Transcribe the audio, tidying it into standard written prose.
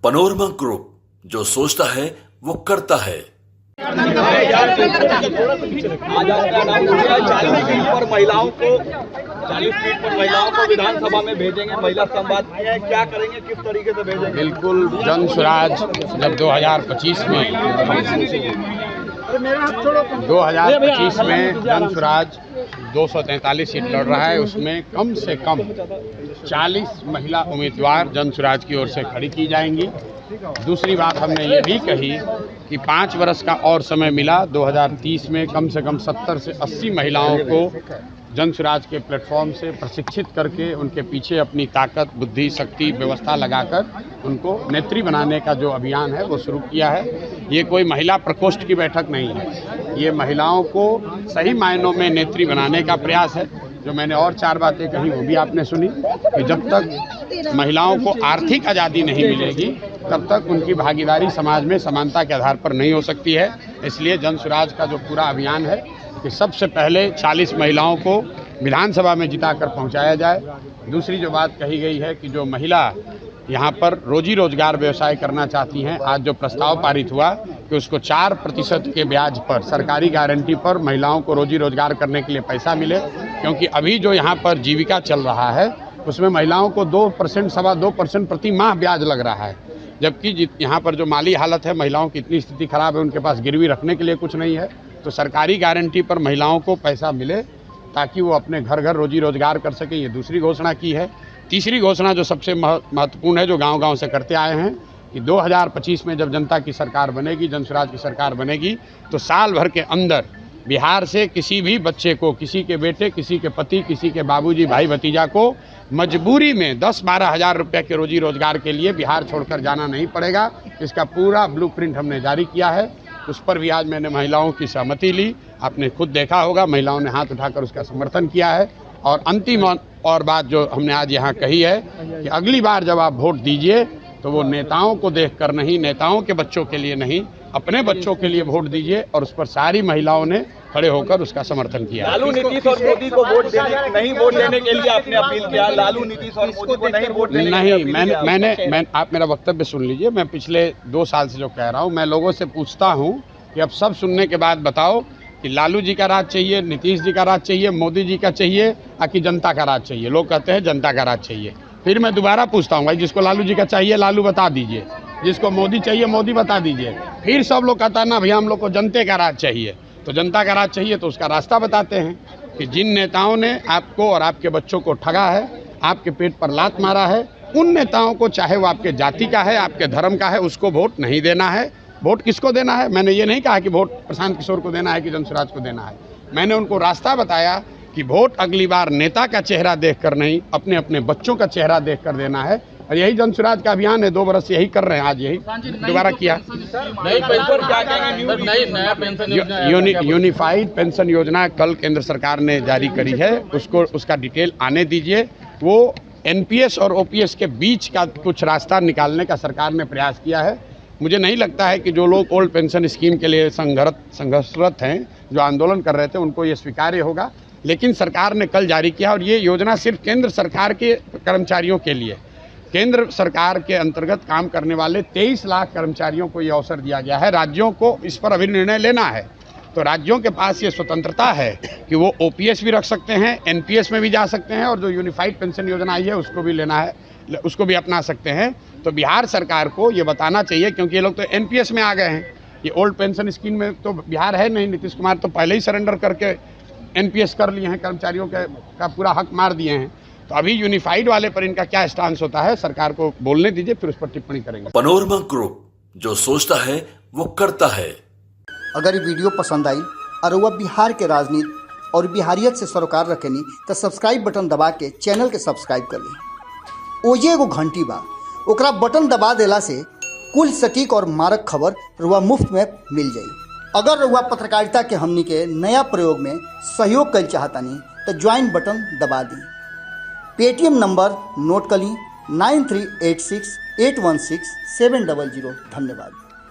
Panorama group, जो सोचता है वो करता है। आज आपका नाम हुआ है 40 सीट पर महिलाओं को विधानसभा में भेजेंगे। महिला संवाद किया है, क्या करेंगे, किस तरीके से भेजेंगे? बिल्कुल जन स्वराज जब 2025 में जन स्वराज 243 सीट लड़ रहा है, उसमें कम से कम 40 महिला उम्मीदवार जन स्वराज की ओर से खड़ी की जाएंगी। दूसरी बात हमने ये भी कही कि 5 वर्ष का और समय मिला, 2030 में कम से कम 70 से 80 महिलाओं को जन स्वराज के प्लेटफॉर्म से प्रशिक्षित करके उनके पीछे अपनी ताकत, बुद्धि, शक्ति, व्यवस्था लगाकर उनको नेत्री बनाने का जो अभियान है वो शुरू किया है। ये कोई महिला प्रकोष्ठ की बैठक नहीं है, ये महिलाओं को सही मायनों में नेत्री बनाने का प्रयास है। जो मैंने और 4 बातें कही वो भी आपने सुनी कि जब तक महिलाओं को आर्थिक आज़ादी नहीं मिलेगी तब तक उनकी भागीदारी समाज में समानता के आधार पर नहीं हो सकती है। इसलिए जन स्वराज का जो पूरा अभियान है कि सबसे पहले 40 महिलाओं को विधानसभा में जिताकर पहुंचाया जाए। दूसरी जो बात कही गई है कि जो महिला यहाँ पर रोजी रोजगार व्यवसाय करना चाहती हैं, आज जो प्रस्ताव पारित हुआ कि उसको 4% के ब्याज पर, सरकारी गारंटी पर महिलाओं को रोजी रोजगार करने के लिए पैसा मिले, क्योंकि अभी जो यहाँ पर जीविका चल रहा है उसमें महिलाओं को 2%, 2.25% प्रति माह ब्याज लग रहा है। जबकि यहाँ पर जो माली हालत है, महिलाओं की इतनी स्थिति खराब है, उनके पास गिरवी रखने के लिए कुछ नहीं है। तो सरकारी गारंटी पर महिलाओं को पैसा मिले ताकि वो अपने घर घर रोजी रोजगार कर सके, ये दूसरी घोषणा की है। तीसरी घोषणा जो सबसे महत्वपूर्ण है, जो गांव-गांव से करते आए हैं कि 2025 में जब जनता की सरकार बनेगी, जन स्वराज की सरकार बनेगी, तो साल भर के अंदर बिहार से किसी भी बच्चे को, किसी के बेटे, किसी के पति, किसी के बाबूजी, भाई भतीजा को मजबूरी में 10-12 हज़ार रुपये के रोजी रोजगार के लिए बिहार छोड़कर जाना नहीं पड़ेगा। इसका पूरा ब्लूप्रिंट हमने जारी किया है। उस पर भी आज मैंने महिलाओं की सहमति ली। आपने खुद देखा होगा, महिलाओं ने हाथ उठाकर उसका समर्थन किया है। और अंतिम और बात जो हमने आज यहाँ कही है कि अगली बार जब आप वोट दीजिए तो वो नेताओं को देखकर नहीं, नेताओं के बच्चों के लिए नहीं, अपने बच्चों के लिए वोट दीजिए। और उस पर सारी महिलाओं ने खड़े होकर उसका समर्थन किया। लालू, नीतीश और मोदी को वोट देने के लिए आपने अपील किया। लालू, नीतीश और मोदी को नहीं वोट देने नहीं, आप मेरा वक्तव्य सुन लीजिए। मैं पिछले 2 साल से जो कह रहा हूँ, मैं लोगों से पूछता हूँ कि अब सब सुनने के बाद बताओ कि लालू जी का राज चाहिए, नीतीश जी का राज चाहिए, मोदी जी का चाहिए, कि जनता का राज चाहिए? लोग कहते हैं जनता का राज चाहिए। फिर मैं दोबारा पूछता हूँ, भाई जिसको लालू जी का चाहिए लालू बता दीजिए, जिसको मोदी चाहिए मोदी बता दीजिए। फिर सब लोग कहता है ना भैया हम लोग को जनता का राज चाहिए। तो जनता का राज चाहिए तो उसका रास्ता बताते हैं कि जिन नेताओं ने आपको और आपके बच्चों को ठगा है, आपके पेट पर लात मारा है, उन नेताओं को, चाहे वो आपके जाति का है, आपके धर्म का है, उसको वोट नहीं देना है। वोट किसको देना है? मैंने ये नहीं कहा कि वोट प्रशांत किशोर को देना है कि जन स्वराज को देना है। मैंने उनको रास्ता बताया कि वोट अगली बार नेता का चेहरा देखकर नहीं, अपने अपने बच्चों का चेहरा देखकर देना है। और यही जन स्वराज का अभियान है, 2 बरस यही कर रहे हैं, आज यही दोबारा किया। यूनिफाइड पेंशन योजना कल केंद्र सरकार ने जारी करी है, उसका डिटेल आने दीजिए। वो एनपीएस और ओपीएस के बीच का कुछ रास्ता निकालने का सरकार ने प्रयास किया है। मुझे नहीं लगता है कि जो लोग ओल्ड पेंशन स्कीम के लिए संघर्षरत हैं, जो आंदोलन कर रहे थे, उनको ये स्वीकार्य होगा। लेकिन सरकार ने कल जारी किया और ये योजना सिर्फ केंद्र सरकार के कर्मचारियों के लिए, केंद्र सरकार के अंतर्गत काम करने वाले 23 लाख कर्मचारियों को ये अवसर दिया गया है। राज्यों को इस पर अभी निर्णय लेना है, तो राज्यों के पास ये स्वतंत्रता है कि वो ओपीएस भी रख सकते हैं, एनपीएस में भी जा सकते हैं, और जो यूनिफाइड पेंशन योजना आई है उसको भी लेना है, उसको भी अपना सकते हैं। तो बिहार सरकार को ये बताना चाहिए, क्योंकि ये लोग तो एनपीएस में आ गए हैं। ये ओल्ड पेंशन स्कीम में तो बिहार है नहीं। नीतीश कुमार तो पहले ही सरेंडर करके एनपीएस कर लिए हैं, कर्मचारियों का पूरा हक मार दिए हैं। तो अभी यूनिफाइड वाले पर इनका क्या स्टांस होता है, सरकार को बोलने दीजिए, फिर उस पर टिप्पणी करेंगे। पनोरमा ग्रुप, जो सोचता है वो करता है। अगर ये वीडियो पसंद आई और वह बिहार के राजनीति और बिहारियत से सरोकार रखेनी तो सब्सक्राइब बटन दबा के चैनल के सब्सक्राइब कर ली। ओजे एगो घंटी बा, ओकरा बटन दबा देला से कुल सटीक और मारक खबर रुआ मुफ्त में मिल जाई। अगर रुआ पत्रकारिता के हमनी के नया प्रयोग में सहयोग कर चाहतानी तो ज्वाइन बटन दबा दी। पेटीएम नंबर नोट कर ली 9386816700। धन्यवाद।